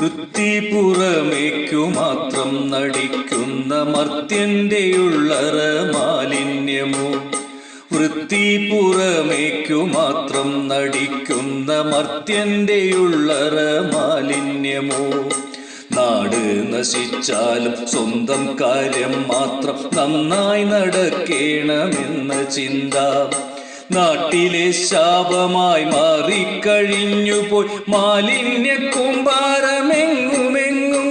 വൃത്തി പുറമേക്കു മാത്രം നടിക്കുന്ന മർത്യന്റെ ഉള്ളറ മാലിന്യമോ? വൃത്തി പുറമേക്കു മാത്രം നടിക്കുന്ന മർത്യന്റെ ഉള്ളറ മാലിന്യമോ? നാട് നശിച്ചാലും സ്വന്തം കാര്യം മാത്രം നന്നായി നടക്കേണമെന്ന ചിന്ത നാട്ടിലെ ശാപമായി മാറിക്കഴിഞ്ഞുപോയി. മാലിന്യ കൂമ്പാരമെങ്ങുമെങ്ങും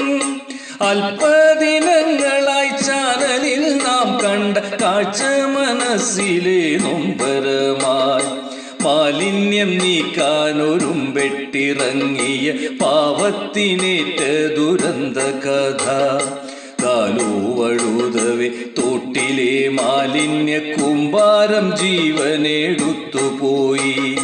അല്പദിനങ്ങളായി ചാനലിൽ നാം കണ്ട കാഴ്ച മനസ്സിലെ നൊമ്പരമായി. മാലിന്യം നീക്കാനൊരുമ്പെട്ടിറങ്ങിയ പാവത്തിനേറ്റ ദുരന്ത കഥ. കാലുവഴുതവെ തോട്ടിലെ മാലിന്യ കൂമ്പാരം ജീവനെടുത്തുപോയി.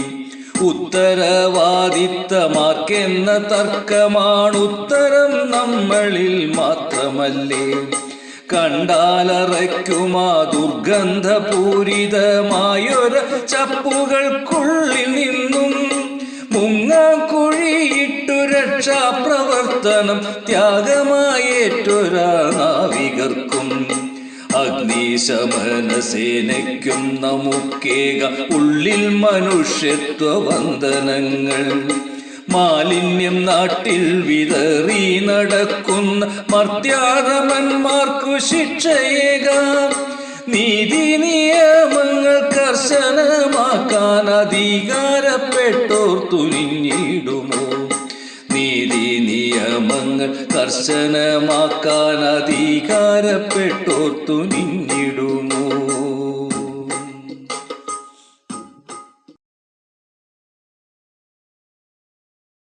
ഉത്തരവാദിത്തമാർക്കെന്ന തർക്കമാണുത്തരം നമ്മളിൽ മാത്രമല്ലേ? കണ്ടാലറയ്ക്കുമാ ദുർഗന്ധപൂരിതമായൊര ചപ്പുകൾക്കുള്ളിൽ നിന്നും മുങ്ങാക്കുഴിയിട്ടു രക്ഷാപ്രവർത്തനം ത്യാഗമായേറ്റൊരാ നാവികർക്കും അഗ്നിശമന സേനയ്ക്കും നമുക്കേക ഉള്ളിൽ മനുഷ്യത്വ വന്ദനങ്ങൾ. മാലിന്യം നാട്ടിൽ വിതറി നടക്കുന്ന മർത്യാധമന്മാർക്കു ശിക്ഷയേകാം. നീതി നിയമങ്ങൾ കർശനമാക്കാൻ അധികാരപ്പെട്ടോർ തുനിഞ്ഞിടുമോ? നീതി നിയമങ്ങൾ കർശനമാക്കാൻ അധികാരപ്പെട്ടോർ തുനിഞ്ഞിടുമോ?